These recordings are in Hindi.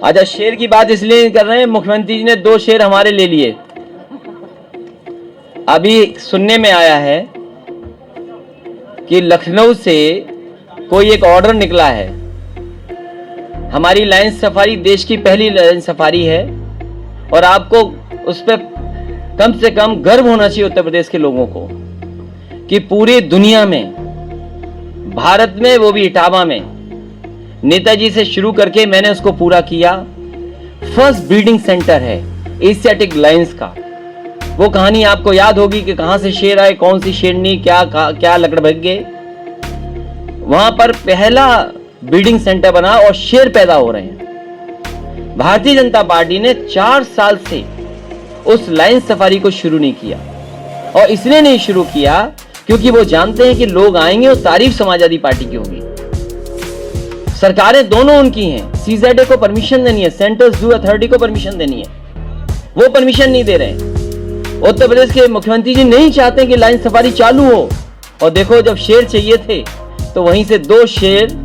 अच्छा, शेर की बात इसलिए नहीं कर रहे हैं, मुख्यमंत्री जी ने 2 शेर हमारे ले लिए। अभी सुनने में आया है कि लखनऊ से कोई एक ऑर्डर निकला है। हमारी लाइन सफारी देश की पहली लाइन सफारी है और आपको उस पर कम से कम गर्व होना चाहिए उत्तर प्रदेश के लोगों को कि पूरी दुनिया में, भारत में, वो भी इटावा में, नेताजी से शुरू करके मैंने उसको पूरा किया। फर्स्ट ब्रीडिंग सेंटर है एशियाटिक लायंस का। वो कहानी आपको याद होगी कि कहां से शेर आए, कौन सी शेरनी, क्या लकड़बग्गे। वहां पर पहला ब्रीडिंग सेंटर बना और शेर पैदा हो रहे हैं। भारतीय जनता पार्टी ने 4 साल से उस लाइन सफारी को शुरू नहीं किया, और इसलिए नहीं शुरू किया क्योंकि वो जानते हैं कि लोग आएंगे और तारीफ समाजवादी पार्टी की होगी। सरकारें दोनों उनकी हैं, सीजेडए को परमिशन देनी है, सेंट्रल जू अथॉरिटी को परमिशन देनी है, वो परमिशन नहीं दे रहे हैं। उत्तर प्रदेश के मुख्यमंत्री जी नहीं चाहते कि लाइन सफारी चालू हो। और देखो, जब शेर चाहिए थे तो वहीं से 2 शेर,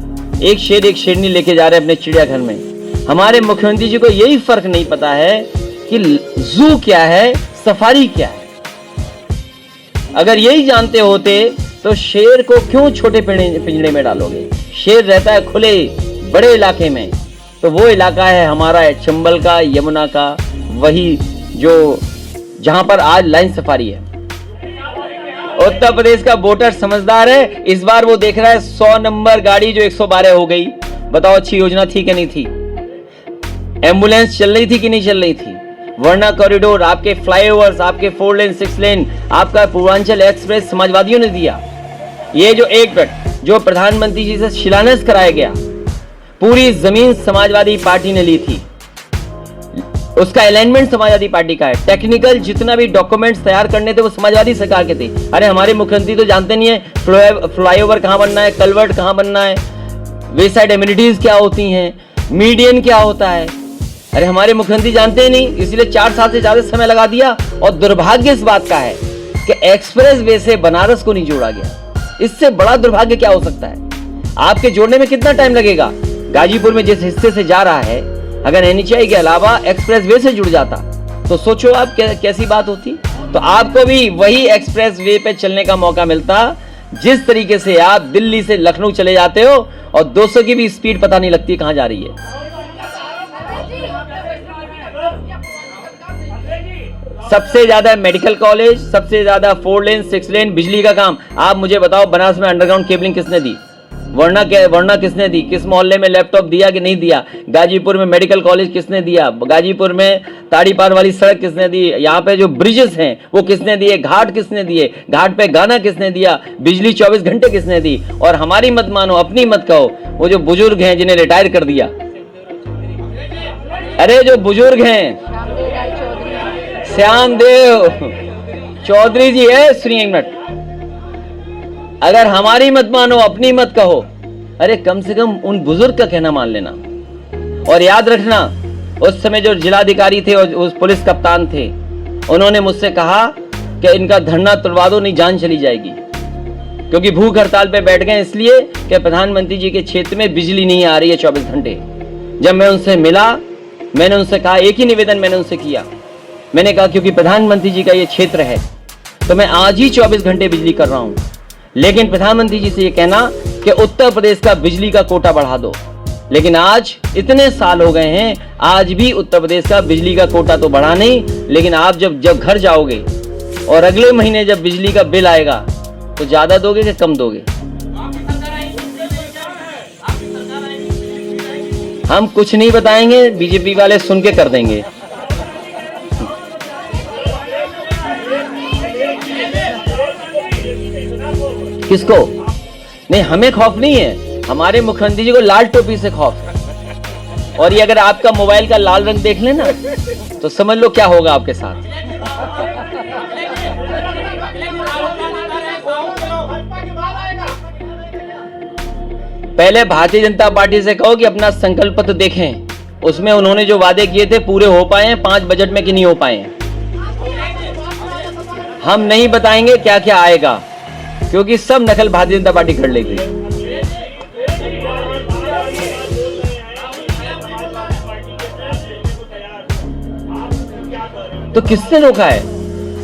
एक शेरनी लेके जा रहे हैं अपने चिड़ियाघर में। हमारे मुख्यमंत्री जी को यही फर्क नहीं पता है कि जू क्या है, सफारी क्या है। अगर यही जानते होते तो शेर को क्यों छोटे पिंजड़े में डालोगे? शेर रहता है खुले बड़े इलाके में, तो वो इलाका है हमारा चंबल का, यमुना का, वही जो जहां पर आज लाइन सफारी है। उत्तर प्रदेश का वोटर समझदार है, इस बार वो देख रहा है 100 नंबर गाड़ी जो 112 हो गई। बताओ अच्छी योजना थी कि नहीं थी? एम्बुलेंस चल रही थी कि नहीं चल रही थी? वर्णा कॉरिडोर, आपके फ्लाईओवर्स, आपके 4 लेन 6 लेन, आपका पूर्वांचल एक्सप्रेस समाजवादियों ने दिया। ये जो 1 मिनट जो प्रधानमंत्री जी से शिलान्यास कराया गया, पूरी जमीन समाजवादी पार्टी ने ली थी। उसका अलाइनमेंट समाजवादी पार्टी का है। टेक्निकल जितना भी डॉक्यूमेंट्स तैयार करने थे वो समाजवादी सरकार के थे। अरे हमारे मुख्यमंत्री तो जानते नहीं है फ्लाईओवर कहां बनना है, कलवर्ट कहां बनना है, वे साइड एमिनिटीज क्या होती हैं, मीडियन क्या होता है। अरे हमारे मुख्यमंत्री जानते ही नहीं, इसलिए 4 साल से ज्यादा समय लगा दिया। और दुर्भाग्य इस बात का है कि एक्सप्रेस वे से बनारस को नहीं जोड़ा गया। इससे बड़ा दुर्भाग्य क्या हो सकता है? आपके जोड़ने में कितना टाइम लगेगा? गाजीपुर में जिस हिस्से से जा रहा है, अगर एनएचआई के अलावा एक्सप्रेस वे से जुड़ जाता तो सोचो आप कैसी बात होती। तो आपको भी वही एक्सप्रेस वे पे चलने का मौका मिलता जिस तरीके से आप दिल्ली से लखनऊ चले जाते हो और 200 की भी स्पीड पता नहीं लगती कहां जा रही है। सबसे ज्यादा मेडिकल कॉलेज, सबसे ज्यादा 4 लेन 6 लेन, बिजली का काम। आप मुझे बताओ, बनारस में अंडरग्राउंड केबलिंग किसने दी? वर्णा किसने दी? किस मोहल्ले में लैपटॉप दिया कि नहीं दिया? गाजीपुर में मेडिकल कॉलेज किसने दिया? गाजीपुर में ताड़ी पार वाली सड़क किसने दी? यहाँ पे जो ब्रिजेस हैं वो किसने दिए? घाट किसने दिए? घाट पे गाना किसने दिया? बिजली 24 घंटे किसने दी? और हमारी मत मानो, अपनी मत कहो, वो जो बुजुर्ग हैं जिन्हें रिटायर कर दिया, अरे जो बुजुर्ग हैं, श्यामदेव चौधरी जी है, सुनिए 1 मिनट। अगर हमारी मत मानो, अपनी मत कहो, अरे कम से कम उन बुजुर्ग का कहना मान लेना। और याद रखना, उस समय जो जिलाधिकारी थे और उस पुलिस कप्तान थे, उन्होंने मुझसे कहा कि इनका धरना तुड़वा दो, नहीं जान चली जाएगी। क्योंकि भूख हड़ताल पे बैठ गए इसलिए कि प्रधानमंत्री जी के क्षेत्र में बिजली नहीं आ रही है 24 घंटे। जब मैं उनसे मिला, मैंने उनसे कहा, एक ही निवेदन मैंने उनसे किया। मैंने कहा क्योंकि प्रधानमंत्री जी का ये क्षेत्र है तो मैं आज ही 24 घंटे बिजली कर रहा हूं, लेकिन प्रधानमंत्री जी से ये कहना कि उत्तर प्रदेश का बिजली का कोटा बढ़ा दो। लेकिन आज इतने साल हो गए हैं, आज भी उत्तर प्रदेश का बिजली का कोटा तो बढ़ा नहीं। लेकिन आप जब घर जाओगे और अगले महीने जब बिजली का बिल आएगा तो ज्यादा दोगे कि कम दोगे? हम कुछ नहीं बताएंगे, बीजेपी वाले सुन के कर देंगे। किसको? नहीं, हमें खौफ नहीं है, हमारे मुख्यमंत्री जी को लाल टोपी से खौफ है। और ये अगर आपका मोबाइल का लाल रंग देख लेना तो समझ लो क्या होगा आपके साथ। पहले भारतीय जनता पार्टी से कहो कि अपना संकल्प पत्र देखें, उसमें उन्होंने जो वादे किए थे पूरे हो पाए हैं 5 बजट में कि नहीं हो पाए हैं। हम नहीं बताएंगे क्या क्या आएगा, क्योंकि सब नकल भारतीय जनता पार्टी कर लेगी। तो किसने रोका है?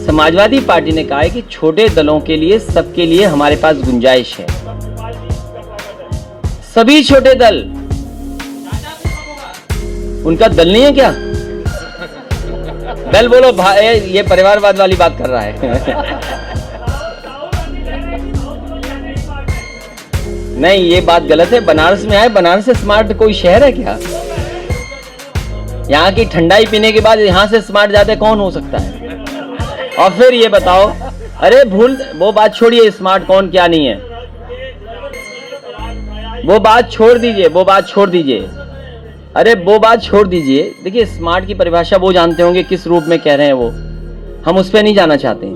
समाजवादी पार्टी ने कहा है कि छोटे दलों के लिए, सबके लिए हमारे पास गुंजाइश है। सभी छोटे दल, उनका दल नहीं है क्या? दल बोलो भाई, ये परिवारवाद वाली बात कर रहा है। नहीं, ये बात गलत है। बनारस में आए, बनारस से स्मार्ट कोई शहर है क्या? यहाँ की ठंडाई पीने के बाद यहाँ से स्मार्ट ज्यादा कौन हो सकता है? और फिर ये बताओ, अरे वो बात छोड़िए, स्मार्ट कौन क्या नहीं है, वो बात छोड़ दीजिए, वो बात छोड़ दीजिए। अरे वो बात छोड़ दीजिए। देखिए, स्मार्ट की परिभाषा वो जानते होंगे किस रूप में कह रहे हैं वो, हम उस पर नहीं जाना चाहते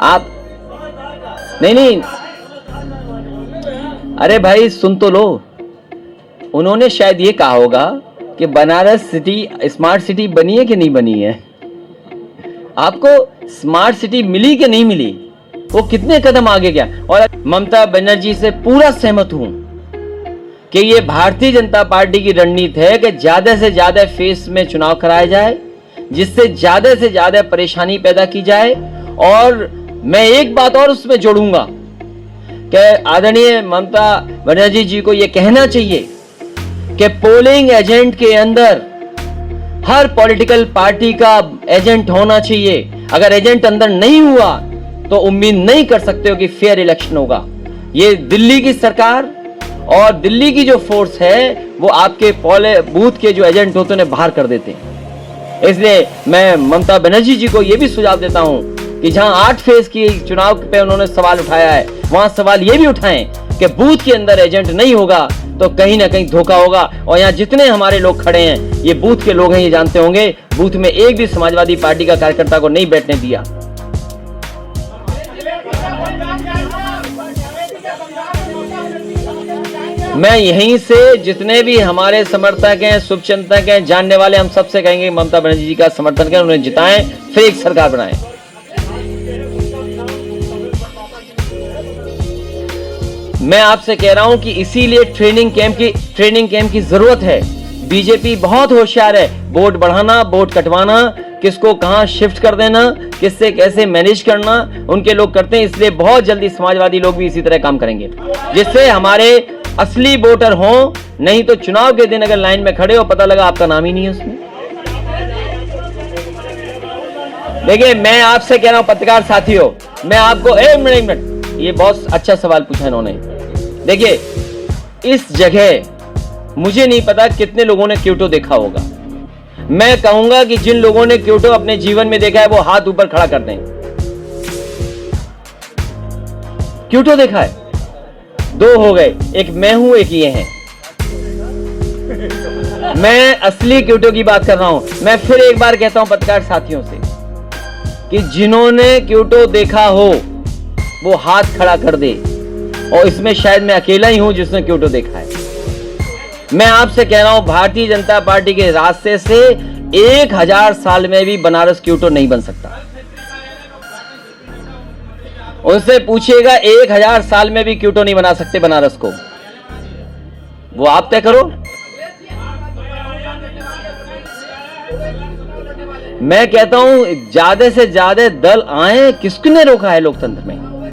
आप। नहीं, अरे भाई सुन तो लो। उन्होंने शायद ये कहा होगा कि बनारस सिटी स्मार्ट सिटी बनी है कि नहीं बनी है। आपको स्मार्ट सिटी मिली कि नहीं मिली, वो कितने कदम आगे गया। और ममता बनर्जी से पूरा सहमत हूं कि ये भारतीय जनता पार्टी की रणनीति है कि ज्यादा से ज्यादा फेस में चुनाव कराया जाए, जिससे ज्यादा से ज्यादा परेशानी पैदा की जाए। और मैं एक बात और उसमें जोड़ूंगा कि आदरणीय ममता बनर्जी जी को यह कहना चाहिए कि पोलिंग एजेंट के अंदर हर पॉलिटिकल पार्टी का एजेंट होना चाहिए। अगर एजेंट अंदर नहीं हुआ तो उम्मीद नहीं कर सकते हो कि फेयर इलेक्शन होगा। ये दिल्ली की सरकार और दिल्ली की जो फोर्स है वो आपके बूथ के जो एजेंट होते हैं बाहर कर देते हैं। इसलिए मैं ममता बनर्जी जी को यह भी सुझाव देता हूं कि जहां 8 फेज की चुनाव पे उन्होंने सवाल उठाया है, वहां सवाल ये भी उठाएं कि बूथ के अंदर एजेंट नहीं होगा तो कहीं ना कहीं धोखा होगा। और यहाँ जितने हमारे लोग खड़े हैं ये बूथ के लोग हैं, ये जानते होंगे बूथ में एक भी समाजवादी पार्टी का कार्यकर्ता को नहीं बैठने दिया। मैं यहीं से जितने भी हमारे समर्थक हैं, शुभचिंतक हैं, जानने वाले, हम सबसे कहेंगे ममता बनर्जी जी का समर्थन करें, उन्हें जिताएं, फिर एक सरकार बनाएं। मैं आपसे कह रहा हूं कि इसीलिए ट्रेनिंग कैंप की जरूरत है। बीजेपी बहुत होशियार है, वोट बढ़ाना, वोट कटवाना, किसको कहां शिफ्ट कर देना, किससे कैसे मैनेज करना, उनके लोग करते हैं। इसलिए बहुत जल्दी समाजवादी लोग भी इसी तरह काम करेंगे, जिससे हमारे असली वोटर हो। नहीं तो चुनाव के दिन अगर लाइन में खड़े हो, पता लगा आपका नाम ही नहीं है उसमें। देखिए, मैं आपसे कह रहा हूं पत्रकार साथियों, मैं आपको एक मिनट, ये बहुत अच्छा सवाल पूछा इन्होंने। देखिए, इस जगह मुझे नहीं पता कितने लोगों ने क्योटो देखा होगा। मैं कहूंगा कि जिन लोगों ने क्योटो अपने जीवन में देखा है वो हाथ ऊपर खड़ा कर दें। क्योटो देखा है? 2 हो गए, एक मैं हूं, एक ये हैं। मैं असली क्योटो की बात कर रहा हूं। मैं फिर एक बार कहता हूं पत्रकार साथियों से कि जिन्होंने क्योटो देखा हो वो हाथ खड़ा कर दे। और इसमें शायद मैं अकेला ही हूं जिसने क्योटो देखा है। मैं आपसे कह रहा हूं, भारतीय जनता पार्टी के रास्ते से 1000 साल में भी बनारस क्योटो नहीं बन सकता। उनसे पूछिएगा, 1000 साल में भी क्योटो नहीं बना सकते बनारस को। वो आप तय करो। मैं कहता हूं ज्यादा से ज्यादा दल आए, किसने रोका है लोकतंत्र में?